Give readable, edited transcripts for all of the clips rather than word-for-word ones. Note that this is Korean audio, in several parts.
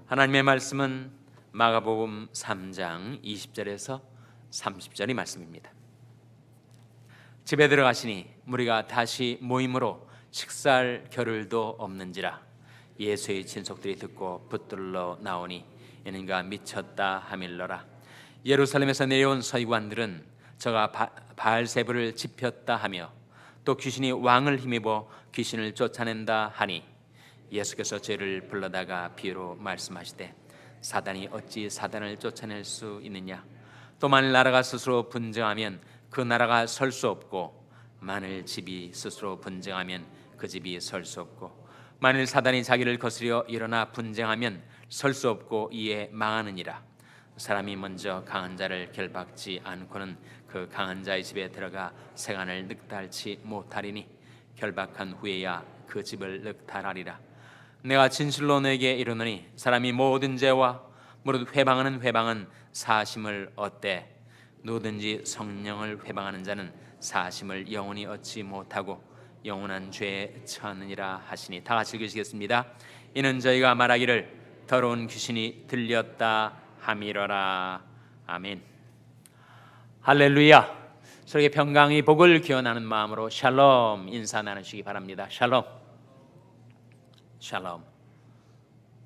하나님의 말씀은 마가복음 3장 20절에서 30절의 말씀입니다. 집에 들어가시니 무리가 다시 모임으로 식사할 겨를도 없는지라. 예수의 친속들이 듣고 붙들러 나오니 이는가 미쳤다 하밀러라. 예루살렘에서 내려온 서기관들은 저가 바알세불을 집혔다 하며 또 귀신이 왕을 힘입어 귀신을 쫓아낸다 하니 예수께서 저희를 불러다가 비유로 말씀하시되 사단이 어찌 사단을 쫓아낼 수 있느냐. 또 만일 나라가 스스로 분쟁하면 그 나라가 설 수 없고 만일 집이 스스로 분쟁하면 그 집이 설 수 없고 만일 사단이 자기를 거스려 일어나 분쟁하면 설 수 없고 이에 망하느니라. 사람이 먼저 강한 자를 결박지 않고는 그 강한 자의 집에 들어가 생안을 늑달치 못하리니 결박한 후에야 그 집을 늑달하리라. 내가 진실로 너에게 이르노니 사람이 모든 죄와 무릇 회방하는 회방은 사심을 얻되 누구든지 성령을 회방하는 자는 사심을 영원히 얻지 못하고 영원한 죄에 처하느니라 하시니. 다 같이 읽으시겠습니다. 이는 저희가 말하기를 더러운 귀신이 들렸다 함이러라. 아멘. 할렐루야. 서로에게 평강의 복을 기원하는 마음으로 샬롬 인사 나누시기 바랍니다. 샬롬. 샬롬.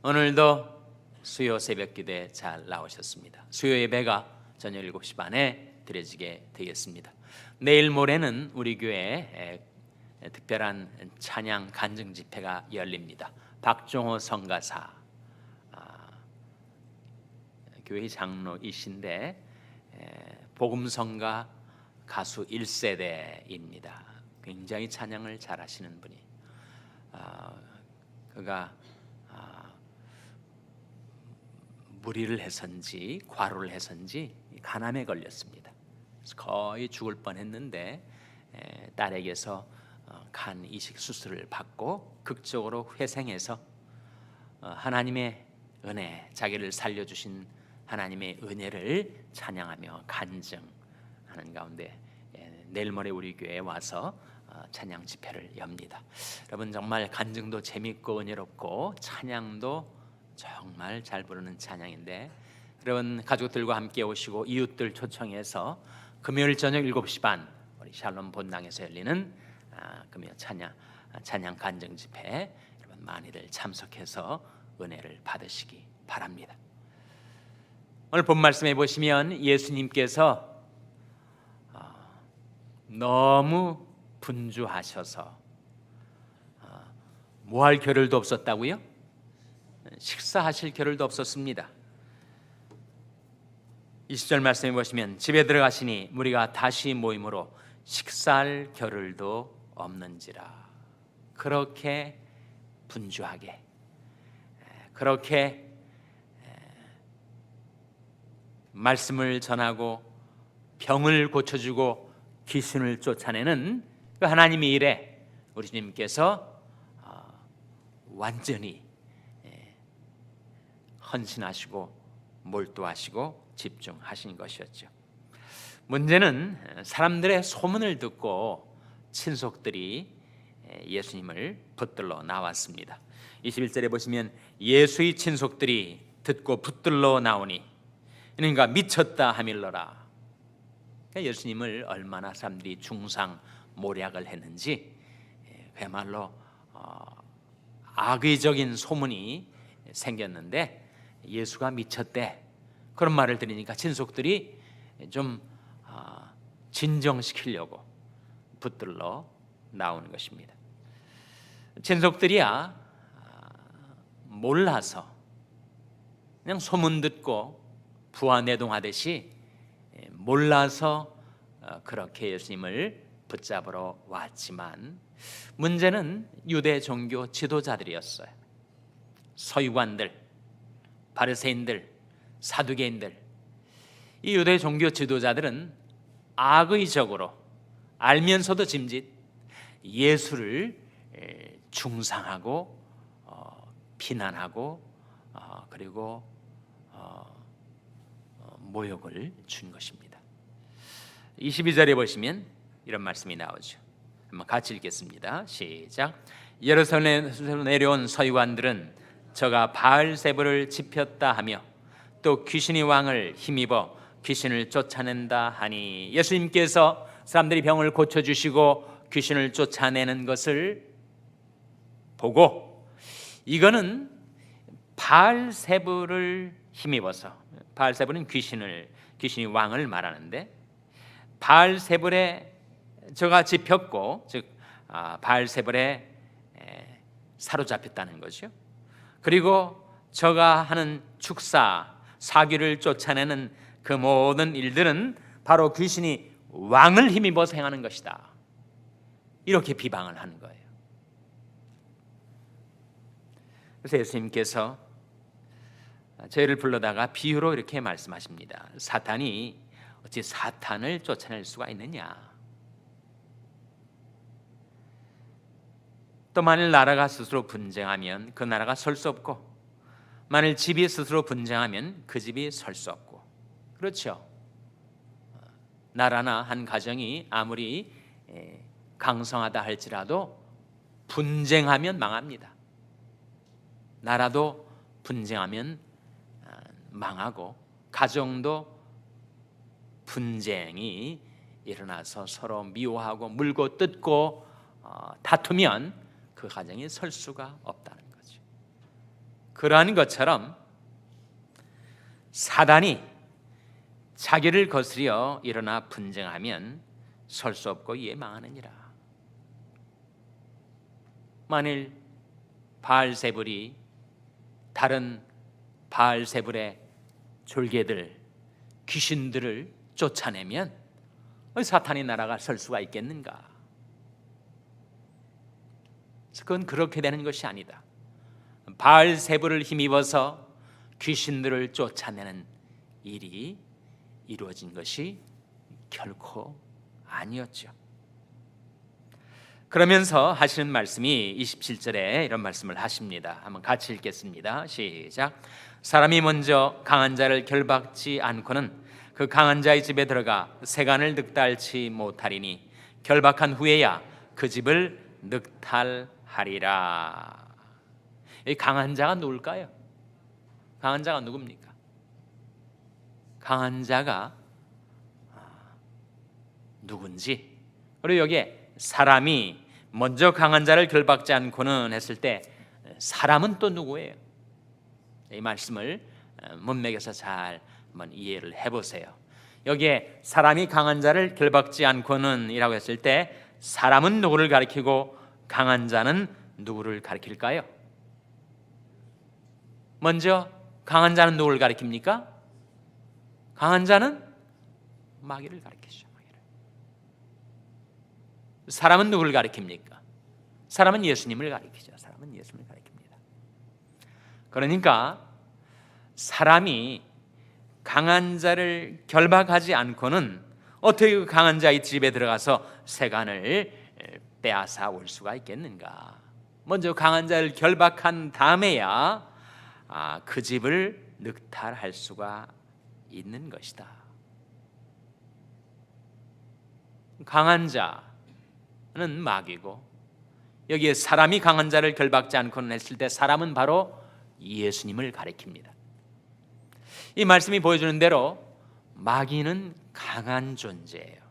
오늘도 수요 새벽 기도에 잘 나오셨습니다. 수요 예배가 저녁 7시 반에 드려지게 되겠습니다. 내일 모레는 우리 교회에 특별한 찬양 간증 집회가 열립니다. 박종호 성가사 교회 장로이신데 복음성가 가수 1세대입니다. 굉장히 찬양을 잘하시는 분이 그가 무리를 해서인지 과로를 해서인지 간암에 걸렸습니다. 거의 죽을 뻔했는데 딸에게서 간 이식 수술을 받고 극적으로 회생해서 하나님의 은혜, 자기를 살려주신 하나님의 은혜를 찬양하며 간증하는 가운데 내일 모레 우리 교회에 와서 찬양 집회를 엽니다. 여러분 정말 간증도 재밌고 은혜롭고 찬양도 정말 잘 부르는 찬양인데 여러분 가족들과 함께 오시고 이웃들 초청해서 금요일 저녁 7시 반 우리 샬롬 본당에서 열리는 금요 찬양 간증 집회 여러분 많이들 참석해서 은혜를 받으시기 바랍니다. 오늘 본 말씀에 보시면 예수님께서 너무 분주하셔서 뭐할 겨를도 없었다고요? 식사하실 겨를도 없었습니다. 20절 말씀에 보시면 집에 들어가시니 무리가 다시 모임으로 식사할 겨를도 없는지라. 그렇게 분주하게 그렇게 말씀을 전하고 병을 고쳐주고 귀신을 쫓아내는 그 하나님의 일에 우리 주님께서 완전히 헌신하시고 몰두하시고 집중하신 것이었죠. 문제는 사람들의 소문을 듣고 친속들이 예수님을 붙들러 나왔습니다. 21절에 보시면 예수의 친속들이 듣고 붙들러 나오니 그러니까 미쳤다 하밀러라. 예수님을 얼마나 사람들이 중상모략을 했는지 그야말로 악의적인 소문이 생겼는데 예수가 미쳤대 그런 말을 들으니까 친속들이 좀 진정시키려고 붙들러 나오는 것입니다. 친속들이야 몰라서 그냥 소문 듣고 부하내동하듯이 몰라서 그렇게 예수님을 붙잡으러 왔지만 문제는 유대 종교 지도자들이었어요. 서기관들, 바리새인들, 사두개인들. 이 유대 종교 지도자들은 악의적으로 알면서도 짐짓 예수를 중상하고 비난하고 그리고 모욕을 준 것입니다. 22절에 보시면 이런 말씀이 나오죠. 한번 같이 읽겠습니다. 시작. 예루살렘에서 내려온 서기관들은 저가 바알세불을 지폈다 하며 또 귀신이 왕을 힘입어 귀신을 쫓아낸다 하니, 예수님께서 사람들이 병을 고쳐주시고 귀신을 쫓아내는 것을 보고, 이거는 바알세불을 힘입어서, 바알세불은 귀신이 왕을 말하는데, 바알세불에 저가 집혔고, 즉 바알세불에 사로잡혔다는 거죠. 그리고 저가 하는 축사, 사귀를 쫓아내는 그 모든 일들은 바로 귀신이 왕을 힘입어서 행하는 것이다, 이렇게 비방을 하는 거예요. 그래서 예수님께서 저희를 불러다가 비유로 이렇게 말씀하십니다. 사탄이 어찌 사탄을 쫓아낼 수가 있느냐. 또 만일 나라가 스스로 분쟁하면 그 나라가 설 수 없고, 만일 집이 스스로 분쟁하면 그 집이 설 수 없고. 그렇죠. 나라나 한 가정이 아무리 강성하다 할지라도 분쟁하면 망합니다. 나라도 분쟁하면 망하고, 가정도 분쟁이 일어나서 서로 미워하고 물고 뜯고 다투면 그 가정이 설 수가 없다는 거죠. 그러한 것처럼 사단이 자기를 거스려 일어나 분쟁하면 설 수 없고 이에 망하느니라. 만일 바알세불이 다른 바알세불의 졸개들, 귀신들을 쫓아내면 사탄의 나라가 설 수가 있겠는가? 그건 그렇게 되는 것이 아니다. 바알세불을 힘입어서 귀신들을 쫓아내는 일이 이루어진 것이 결코 아니었죠. 그러면서 하시는 말씀이 27절에 이런 말씀을 하십니다. 한번 같이 읽겠습니다. 시작. 사람이 먼저 강한 자를 결박지 않고는 그 강한 자의 집에 들어가 세간을 늑달치 못하리니 결박한 후에야 그 집을 늑탈하리라. 이 강한 자가 누굴까요? 강한 자가 누굽니까? 강한 자가 누군지, 그리고 여기에 사람이 먼저 강한 자를 결박지 않고는 했을 때 사람은 또 누구예요? 이 말씀을 문맥에서 잘 한번 이해를 해보세요. 여기에 사람이 강한 자를 결박지 않고는 이라고 했을 때 사람은 누구를 가리키고 강한 자는 누구를 가리킬까요? 먼저 강한 자는 누구를 가리킵니까? 강한 자는 마귀를 가리키죠. 마귀를. 사람은 누구를 가리킵니까? 사람은 예수님을 가리키죠. 사람은 예수님을 가리킵니다. 그러니까 사람이 강한 자를 결박하지 않고는 어떻게 그 강한 자의 집에 들어가서 세간을 빼앗아 올 수가 있겠는가? 먼저 강한 자를 결박한 다음에야 그 집을 늑탈할 수가 있는 것이다. 강한 자는 마귀고, 여기에 사람이 강한 자를 결박지 않고는 했을 때 사람은 바로 예수님을 가리킵니다. 이 말씀이 보여주는 대로 마귀는 강한 존재예요.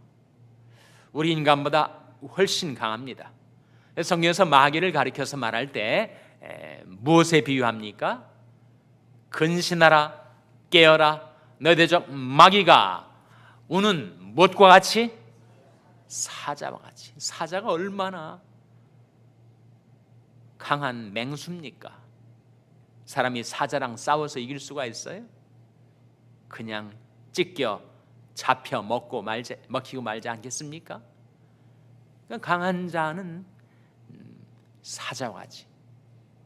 우리 인간보다 훨씬 강합니다. 성경에서 마귀를 가리켜서 말할 때 무엇에 비유합니까? 근신하라, 깨어라, 너희들 중 마귀가 우는 무엇과 같이? 사자와 같이. 사자가 얼마나 강한 맹수입니까? 사람이 사자랑 싸워서 이길 수가 있어요? 그냥 찢겨 잡혀 먹히고 말지 않겠습니까? 그러니까 강한 자는 사자와 같이,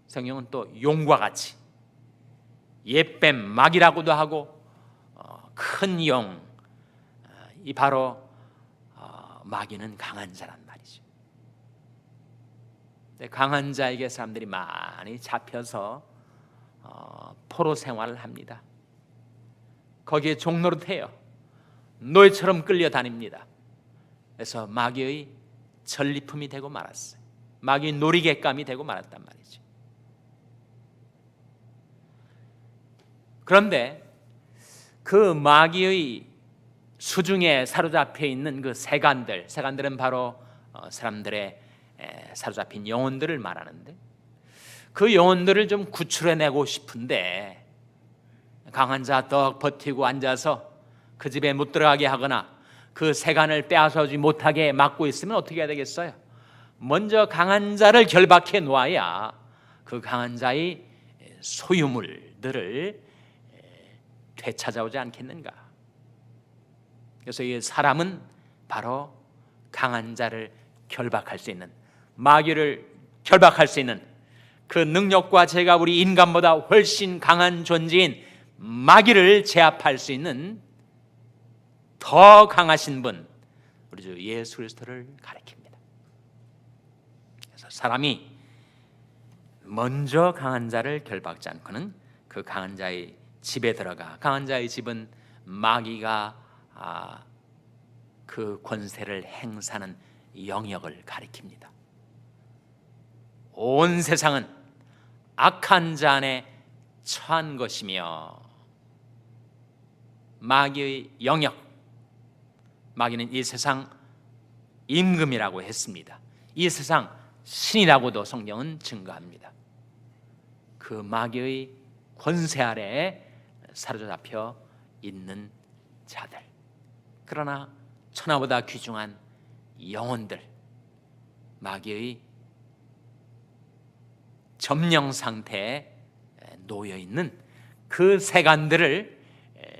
성경은 또 용과 같이, 옛뱀 마귀라고도 하고 큰 용, 이 바로 마귀는 강한 자란 말이죠. 강한 자에게 사람들이 많이 잡혀서 포로 생활을 합니다. 거기에 종노릇해요. 노예처럼 끌려다닙니다. 그래서 마귀의 전리품이 되고 말았어요. 마귀의 놀이객감이 되고 말았단 말이죠. 그런데 그 마귀의 수중에 사로잡혀 있는 그 세간들은 바로 사람들의 사로잡힌 영혼들을 말하는데, 그 영혼들을 좀 구출해내고 싶은데 강한 자 떡 버티고 앉아서 그 집에 못 들어가게 하거나 그 세간을 빼앗아오지 못하게 막고 있으면 어떻게 해야 되겠어요? 먼저 강한 자를 결박해 놓아야 그 강한 자의 소유물들을 되찾아오지 않겠는가? 그래서 이 사람은 바로 강한 자를 결박할 수 있는, 마귀를 결박할 수 있는 그 능력과 제가 우리 인간보다 훨씬 강한 존재인 마귀를 제압할 수 있는 더 강하신 분, 우리 주 예수 그리스도를 가리킵니다. 그래서 사람이 먼저 강한 자를 결박지 않고는 그 강한 자의 집에 들어가, 강한 자의 집은 마귀가 그 권세를 행사하는 영역을 가리킵니다. 온 세상은 악한 자 안에 처한 것이며, 마귀의 영역, 마귀는 이 세상 임금이라고 했습니다. 이 세상 신이라고도 성경은 증거합니다. 그 마귀의 권세 아래에 사로잡혀 있는 자들, 그러나 천하보다 귀중한 영혼들, 마귀의 점령 상태에 놓여 있는 그 세간들을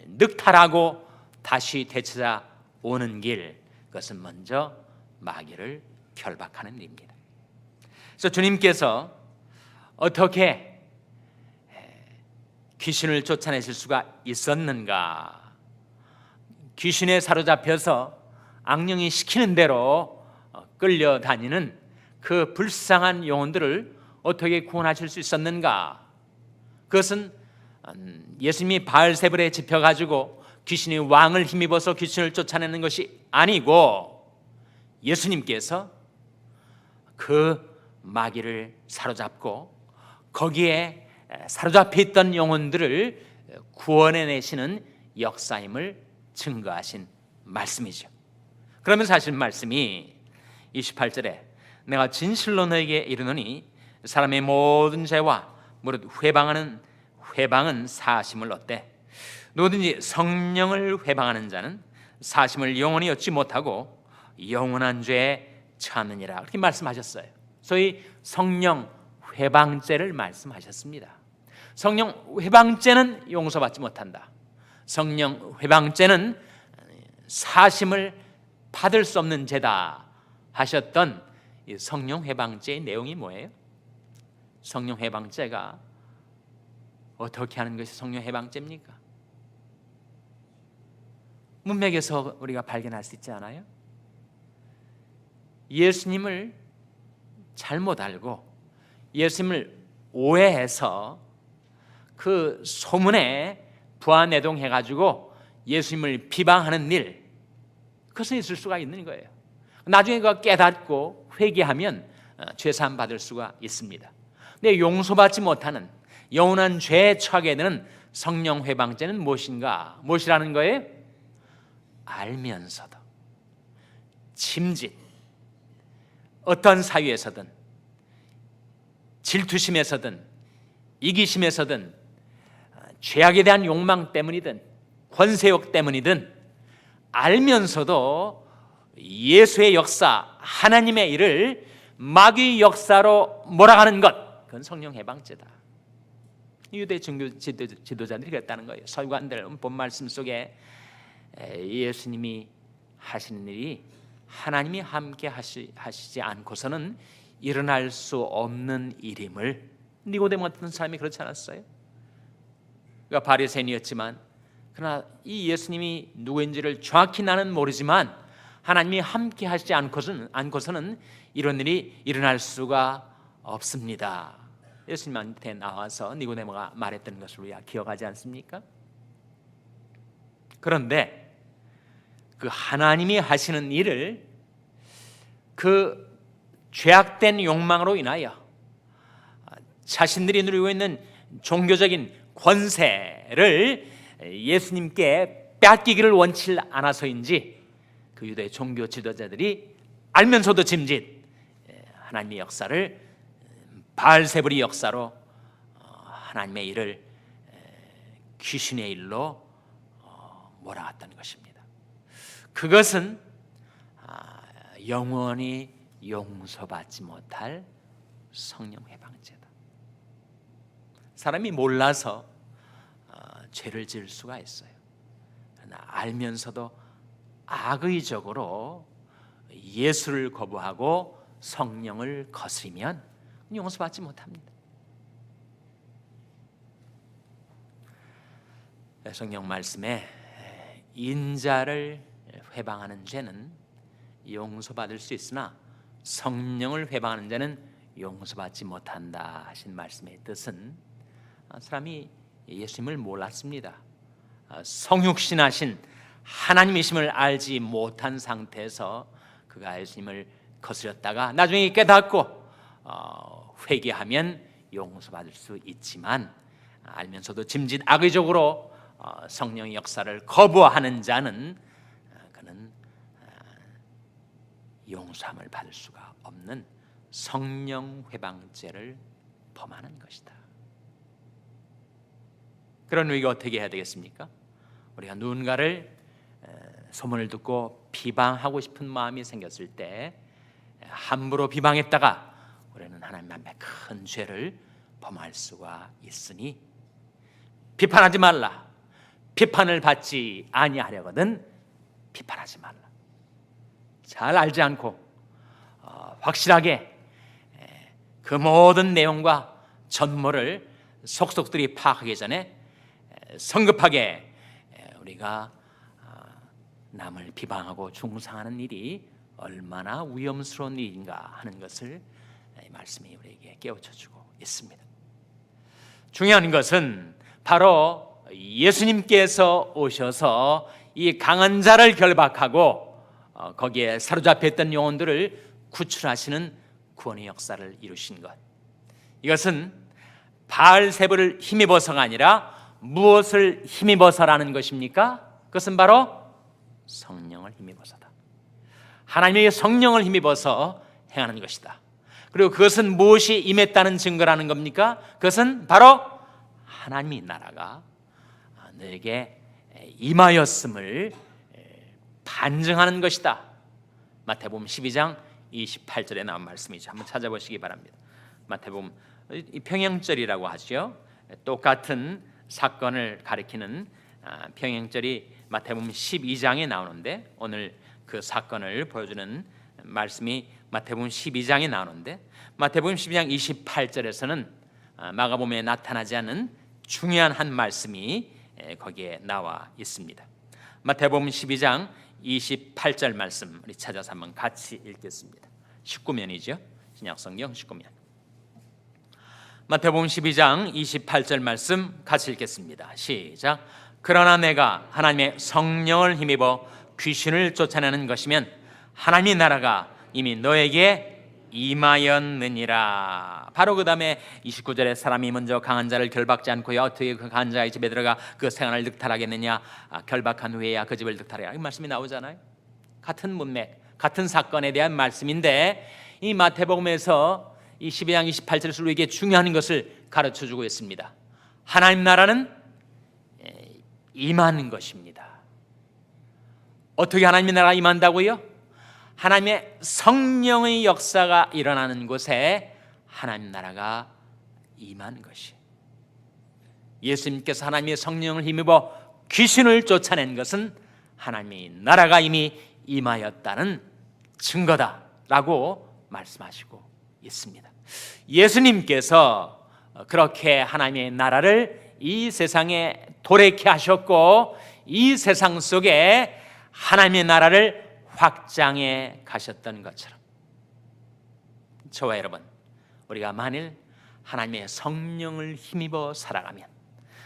늑탈하고 다시 되찾아오는 길, 그것은 먼저 마귀를 결박하는 일입니다. 그래서 주님께서 어떻게 귀신을 쫓아내실 수가 있었는가? 귀신에 사로잡혀서 악령이 시키는 대로 끌려다니는 그 불쌍한 영혼들을 어떻게 구원하실 수 있었는가? 그것은 예수님이 바알세불에 집혀가지고 귀신이 왕을 힘입어서 귀신을 쫓아내는 것이 아니고, 예수님께서 그 마귀를 사로잡고 거기에 사로잡혀 있던 영혼들을 구원해내시는 역사임을 증거하신 말씀이죠. 그러면 사실 말씀이 28절에 내가 진실로 너에게 이르노니 사람의 모든 죄와 무릇 회방은 사심을 얻되 누구든지 성령을 회방하는 자는 사심을 영원히 얻지 못하고 영원한 죄에 처하느니라, 그렇게 말씀하셨어요. 소위 성령 회방죄를 말씀하셨습니다. 성령 회방죄는 용서받지 못한다. 성령 회방죄는 사심을 받을 수 없는 죄다 하셨던 이 성령 회방죄의 내용이 뭐예요? 성령 회방죄가 어떻게 하는 것이 성령 회방죄입니까? 문맥에서 우리가 발견할 수 있지 않아요? 예수님을 잘못 알고 예수님을 오해해서 그 소문에 부안해동해가지고 예수님을 비방하는 일, 그것은 있을 수가 있는 거예요. 나중에 그거 깨닫고 회개하면 죄사함 받을 수가 있습니다. 근데 용서받지 못하는 영원한 죄에 처하게 되는 성령 회방죄는 무엇인가? 무엇이라는 거예요? 알면서도 짐짓, 어떤 사유에서든 질투심에서든 이기심에서든 죄악에 대한 욕망 때문이든 권세욕 때문이든 알면서도 예수의 역사, 하나님의 일을 마귀의 역사로 몰아가는 것, 그건 성령 해방죄다. 유대 종교 지도자들이 그랬다는 거예요. 서기관들 본 말씀 속에 예수님이 하시는 일이 하나님이 함께 하시지 않고서는 일어날 수 없는 일임을, 니고데모 같은 사람이 그렇지 않았어요? 그가 바리새인이었지만 그러나 이 예수님이 누구인지를 정확히 나는 모르지만 하나님이 함께 하시지 않고서는 이런 일이 일어날 수가 없습니다. 예수님한테 나와서 니고데모가 말했던 것을 우리가 기억하지 않습니까? 그런데 그 하나님이 하시는 일을 그 죄악된 욕망으로 인하여 자신들이 누리고 있는 종교적인 권세를 예수님께 빼앗기기를 원치 않아서인지 그 유대 종교 지도자들이 알면서도 짐짓 하나님의 역사를 바알세불의 역사로 하나님의 일을 귀신의 일로 몰아갔다는 것입니다. 그것은 영원히 용서받지 못할 성령 회방죄다. 사람이 몰라서 죄를 지을 수가 있어요. 그러나 알면서도 악의적으로 예수를 거부하고 성령을 거스리면 용서받지 못합니다. 성경 말씀에 인자를 회방하는 죄는 용서받을 수 있으나 성령을 회방하는 자는 용서받지 못한다 하신 말씀의 뜻은 사람이 예수님을 몰랐습니다. 성육신하신 하나님이심을 알지 못한 상태에서 그가 예수님을 거스렸다가 나중에 깨닫고 회개하면 용서받을 수 있지만 알면서도 짐짓 악의적으로 성령의 역사를 거부하는 자는 그는 용서함을 받을 수가 없는 성령 회방죄를 범하는 것이다. 그런 우리가 어떻게 해야 되겠습니까? 우리가 누군가를 소문을 듣고 비방하고 싶은 마음이 생겼을 때 함부로 비방했다가 우리는 하나님 앞에 큰 죄를 범할 수가 있으니 비판하지 말라. 비판을 받지 아니하려거든 비판하지 말라. 잘 알지 않고 확실하게 그 모든 내용과 전모를 속속들이 파악하기 전에 성급하게 우리가 남을 비방하고 중상하는 일이 얼마나 위험스러운 일인가 하는 것을 이 말씀이 우리에게 깨우쳐주고 있습니다. 중요한 것은 바로 예수님께서 오셔서 이 강한 자를 결박하고 거기에 사로잡혀 있던 영혼들을 구출하시는 구원의 역사를 이루신 것, 이것은 바알세불을 힘입어서가 아니라 무엇을 힘입어서라는 것입니까? 그것은 바로 성령을 힘입어서다. 하나님의 성령을 힘입어서 행하는 것이다. 그리고 그것은 무엇이 임했다는 증거라는 겁니까? 그것은 바로 하나님의 나라가 너에게 임하였음을 반증하는 것이다. 마태복음 12장 28절에 나온 말씀이죠. 한번 찾아보시기 바랍니다. 마태복음 평행절이라고 하죠. 똑같은 사건을 가리키는 평행절이 마태복음 12장에 나오는데 오늘 그 사건을 보여주는 말씀이 마태복음 12장에 나오는데 마태복음 12장 28절에서는 마가복음에 나타나지 않은 중요한 한 말씀이 거기에 나와 있습니다. 마태복음 12장 28절 말씀 우리 찾아서 한번 같이 읽겠습니다. 19면이죠. 신약성경 19면. 마태복음 12장 28절 말씀 같이 읽겠습니다. 시작. 그러나 내가 하나님의 성령을 힘입어 귀신을 쫓아내는 것이면 하나님의 나라가 이미 너에게 임하였느니라. 바로 그 다음에 29절에 사람이 먼저 강한 자를 결박지 않고야 어떻게 그 강한 자의 집에 들어가 그 생활을 늑탈하겠느냐. 결박한 후에야 그 집을 늑탈하라. 이 말씀이 나오잖아요. 같은 문맥, 같은 사건에 대한 말씀인데 이 마태복음에서 이 12장 28절에서 우리에게 중요한 것을 가르쳐주고 있습니다. 하나님 나라는 임하는 것입니다. 어떻게 하나님의 나라가 임한다고요? 하나님의 성령의 역사가 일어나는 곳에 하나님 나라가 임한 것이. 예수님께서 하나님의 성령을 힘입어 귀신을 쫓아낸 것은 하나님의 나라가 이미 임하였다는 증거다라고 말씀하시고 있습니다. 예수님께서 그렇게 하나님의 나라를 이 세상에 도래케 하셨고 이 세상 속에 하나님의 나라를 확장해 가셨던 것처럼 저와 여러분, 우리가 만일 하나님의 성령을 힘입어 살아가면,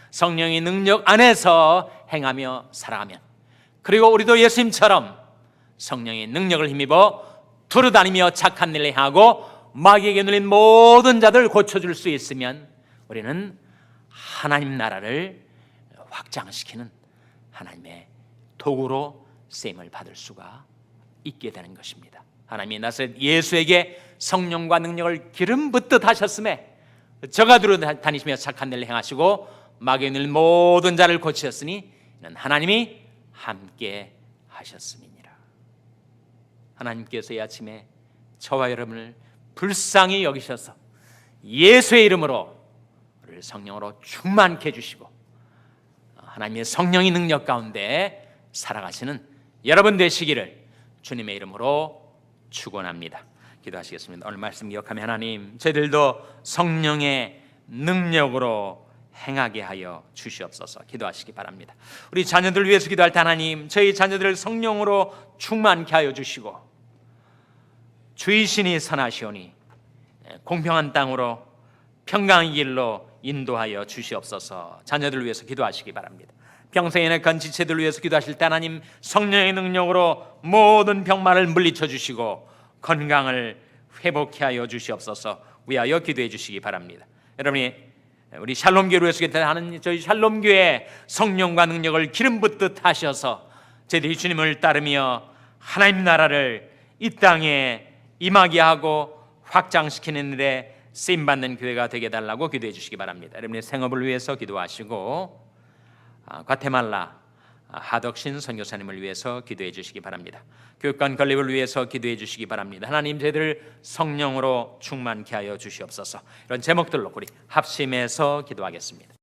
성령의 능력 안에서 행하며 살아가면, 그리고 우리도 예수님처럼 성령의 능력을 힘입어 두루다니며 착한 일을 행하고 마귀에게 눌린 모든 자들을 고쳐줄 수 있으면 우리는 하나님 나라를 확장시키는 하나님의 도구로 쓰임을 받을 수가 있게 되는 것입니다. 하나님이 나사렛 예수에게 성령과 능력을 기름 붓듯 하셨음에 저가두로 다니시며 착한 일을 행하시고 마귀에 있는 모든 자를 고치셨으니 이는 하나님이 함께 하셨음이니라. 하나님께서 이 아침에 저와 여러분을 불쌍히 여기셔서 예수의 이름으로 우리를 성령으로 충만케 해주시고 하나님의 성령의 능력 가운데 살아가시는 여러분 되시기를 주님의 이름으로 축원합니다. 기도하시겠습니다. 오늘 말씀 기억하며 하나님, 저희들도 성령의 능력으로 행하게 하여 주시옵소서. 기도하시기 바랍니다. 우리 자녀들 위해서 기도할 때 하나님, 저희 자녀들을 성령으로 충만케 하여 주시고 주의 신이 선하시오니 공평한 땅으로 평강의 길로 인도하여 주시옵소서. 자녀들 위해서 기도하시기 바랍니다. 평생에는 건지체들 위해서 기도하실 때 하나님, 성령의 능력으로 모든 병만을 물리쳐 주시고 건강을 회복케 하여 주시옵소서. 위하여 기도해 주시기 바랍니다. 여러분이 우리 샬롬교회를 위해서 기도하는 저희 샬롬교회 성령과 능력을 기름 붓듯 하셔서 저희들이 주님을 따르며 하나님 나라를 이 땅에 임하게 하고 확장시키는 일에 쓰임받는 교회가 되게 해달라고 기도해 주시기 바랍니다. 여러분의 생업을 위해서 기도하시고 과테말라 하덕신 선교사님을 위해서 기도해 주시기 바랍니다. 교육관 건립을 위해서 기도해 주시기 바랍니다. 하나님, 저희들 성령으로 충만케 하여 주시옵소서. 이런 제목들로 우리 합심해서 기도하겠습니다.